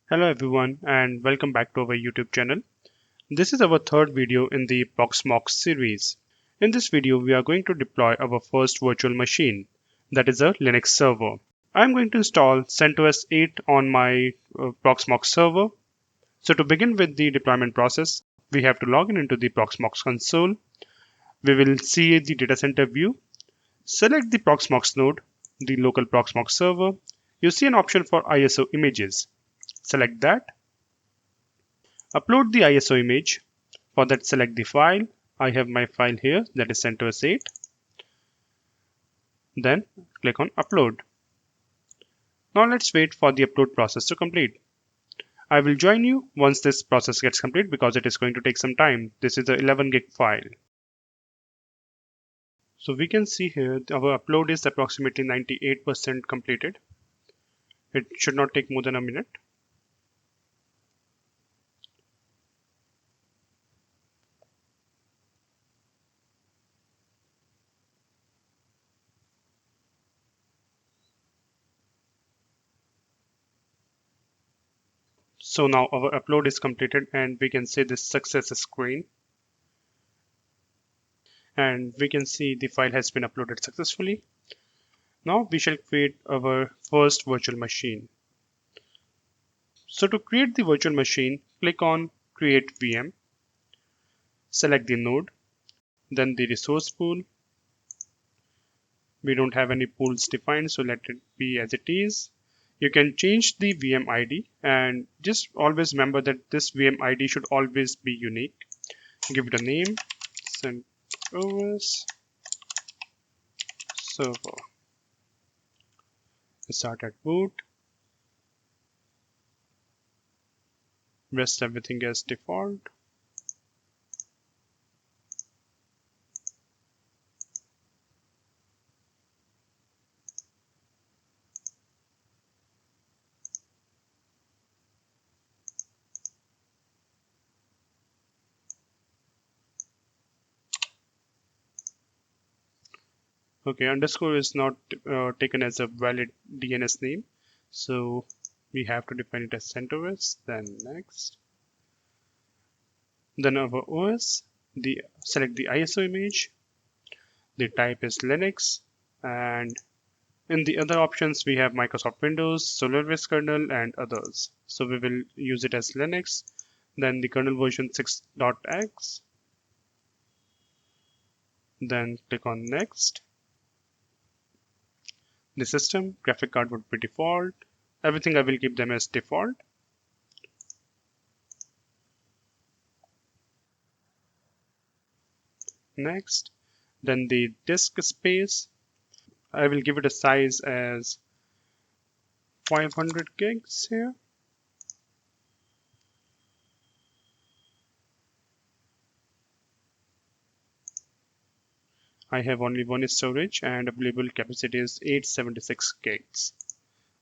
Hello everyone and welcome back to our YouTube channel. This is our third video in the Proxmox series. In this video we are going to deploy our first virtual machine, that is a Linux server. I'm going to install CentOS 8 on my Proxmox server. So to begin with the deployment process, we have to log in into the Proxmox console. We will see the data center view. Select the Proxmox node, the local Proxmox server. You see an option for ISO images. Select that. Upload the ISO image. For that, select the file. I have my file here, that is CentOS 8. Then click on upload. Now let's wait for the upload process to complete. I will join you once this process gets complete because it is going to take some time. This is a 11 gig file. So we can see here our upload is approximately 98% completed. It should not take more than a minute. So now our upload is completed and we can see this success screen. And we can see the file has been uploaded successfully. Now we shall create our first virtual machine. So to create the virtual machine, click on Create VM, select the node, then the resource pool. We don't have any pools defined, so let it be as it is. You can change the VM ID and just always remember that this VM ID should always be unique. Give it a name, CentOS server. Start at boot. Rest everything as default. Okay, underscore is not taken as a valid DNS name, so we have to define it as CentOS. Then next. Then our OS, select the ISO image. The type is Linux, and in the other options we have Microsoft Windows, SolarWinds kernel, and others. So we will use it as Linux. Then the kernel version 6.x. Then click on next. The system graphic card would be default. Everything I will keep them as default. Next. Then the disk space, I will give it a size as 500 gigs here. I have only one storage and available capacity is 876 gigs,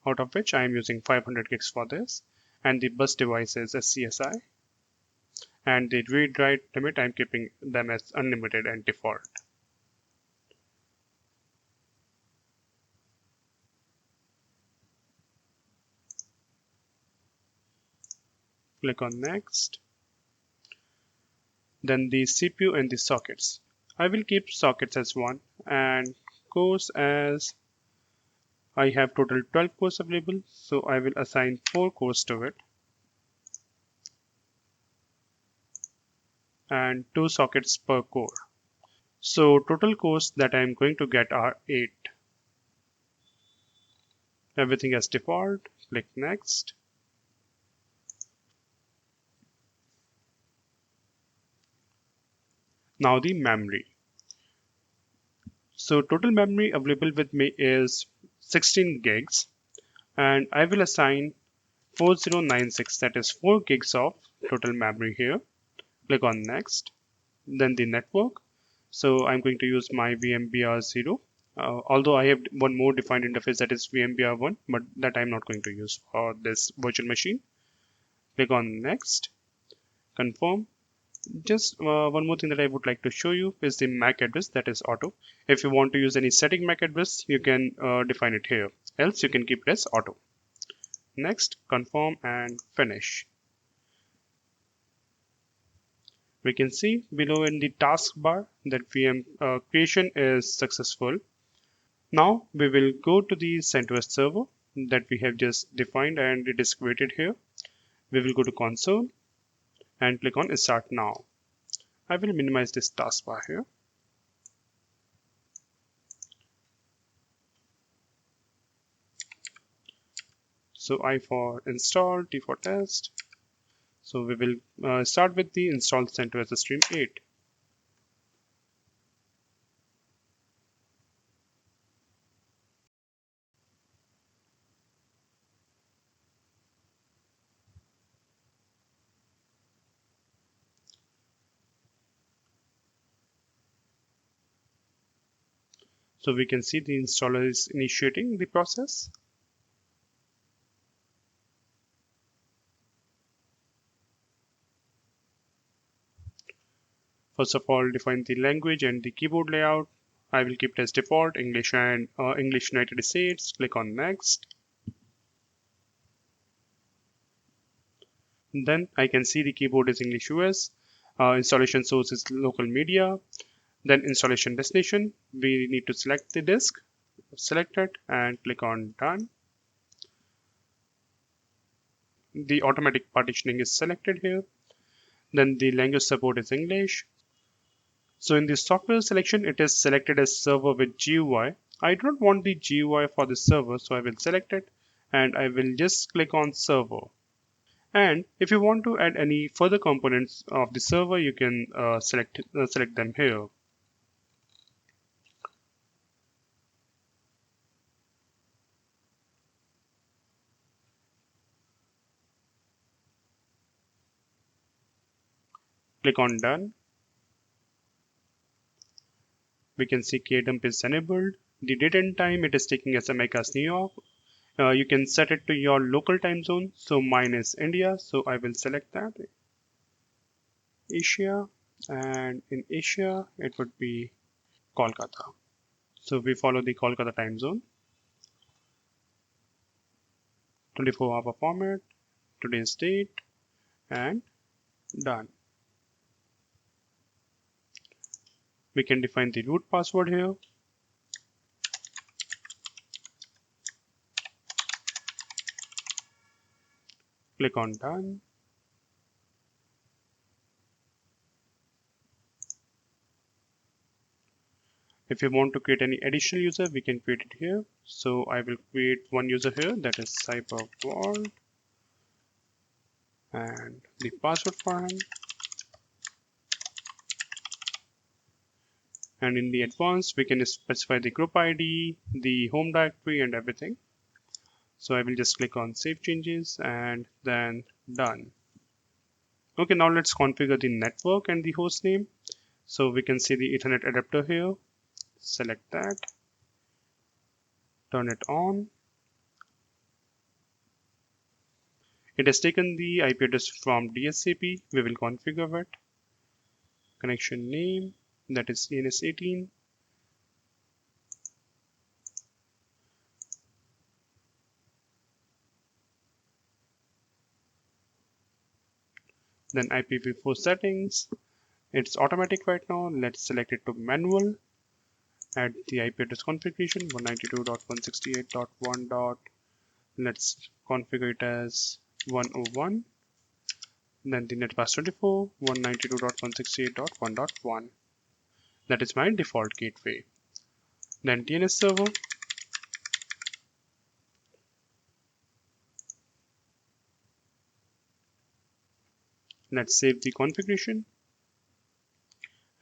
out of which I am using 500 gigs for this, and the bus device is SCSI, and the read-write limit I'm keeping them as unlimited and default. Click on next. Then the CPU and the sockets. I will keep sockets as 1 and cores as I have total 12 cores available, so I will assign 4 cores to it and 2 sockets per core. So total cores that I am going to get are 8. Everything as default. Click next. Now the memory. So total memory available with me is 16 gigs and I will assign 4096, that is 4 gigs of total memory here. Click on next. Then the network. So I'm going to use my VMBR0. Although I have one more defined interface that is VMBR1, but that I'm not going to use for this virtual machine. Click on next. Confirm. Just one more thing that I would like to show you is the MAC address, that is auto. If you want to use any static MAC address, you can define it here. Else you can keep it as auto. next, confirm and finish. We can see below in the taskbar that VM creation is successful. Now we will go to the CentOS server that we have just defined and it is created here. We will go to console and click on start now. I will minimize this taskbar here. So I for install, T for test. So we will start with the install CentOS Stream 8. So we can see the installer is initiating the process. First of all, define the language and the keyboard layout. I will keep it as default, English and English United States. Click on next. Then I can see the keyboard is English US. Installation source is local media. Then installation destination. We need to select the disk. Select it and click on done. The automatic partitioning is selected here. Then the language support is English. So in the software selection, it is selected as server with GUI. I do not want the GUI for the server, so I will select it and I will just click on server. And if you want to add any further components of the server, you can select them here. Click on done. We can see KDump is enabled. The date and time it is taking as America's New York. You can set it to your local time zone. So mine is India. So I will select that. Asia. And in Asia, it would be Kolkata. So we follow the Kolkata time zone. 24-hour format, today's date, and done. We can define the root password here. Click on done. If you want to create any additional user, we can create it here. So I will create one user here, that is cyberworld, and the password for him. And in the advanced, we can specify the group ID, the home directory, and everything. So I will just click on save changes and then done. Okay, now let's configure the network and the host name. So we can see the Ethernet adapter here. Select that, turn it on. It has taken the IP address from DSCP. We will configure it. Connection name, that is ENS18. Then IPv4 settings. It's automatic right now. Let's select it to manual. Add the IP address configuration 192.168.1. Let's configure it as 101. Then the netpass 24 192.168.1.1. That is my default gateway. Then DNS server. Let's save the configuration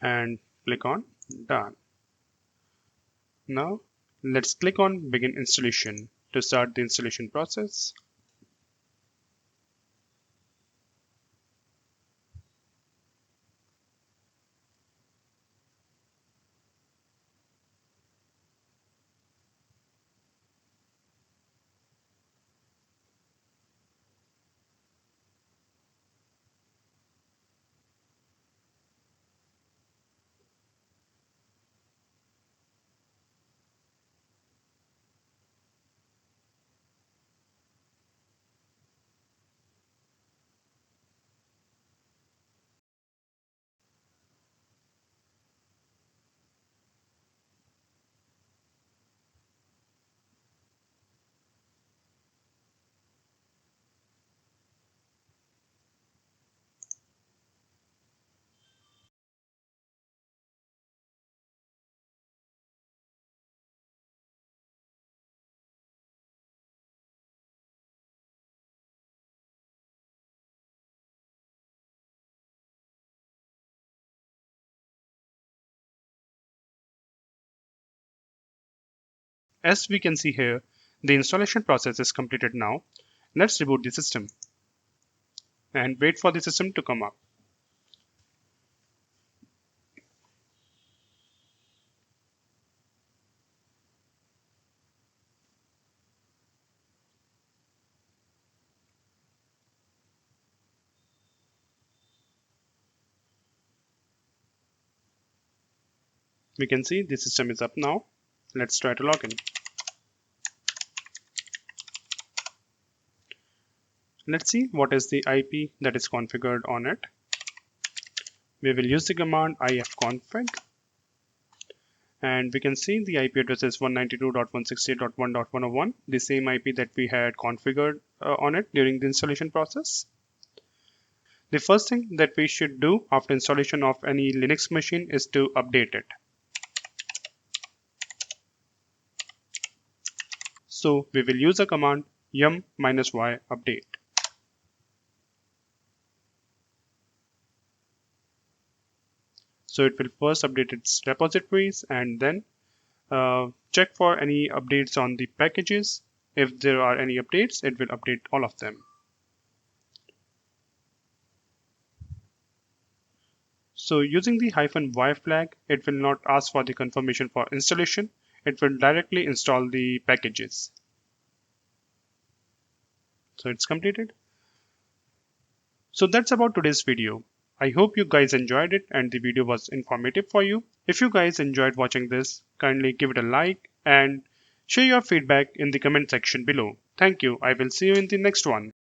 and click on done. Now let's click on begin installation to start the installation process. as we can see here, the installation process is completed now. Let's reboot the system and wait for the system to come up. We can see the system is up now. Let's try to log in. Let's see what is the IP that is configured on it. We will use the command ifconfig, and we can see the IP address is 192.168.1.101, the same IP that we had configured on it during the installation process. The first thing that we should do after installation of any Linux machine is to update it. So we will use the command yum -y update. So it will first update its repositories and then check for any updates on the packages. If there are any updates, it will update all of them. So using the -y flag, it will not ask for the confirmation for installation. It will directly install the packages. So it's completed. So that's about today's video. I hope you guys enjoyed it and the video was informative for you. If you guys enjoyed watching this, kindly give it a like and share your feedback in the comment section below. Thank you. I will see you in the next one.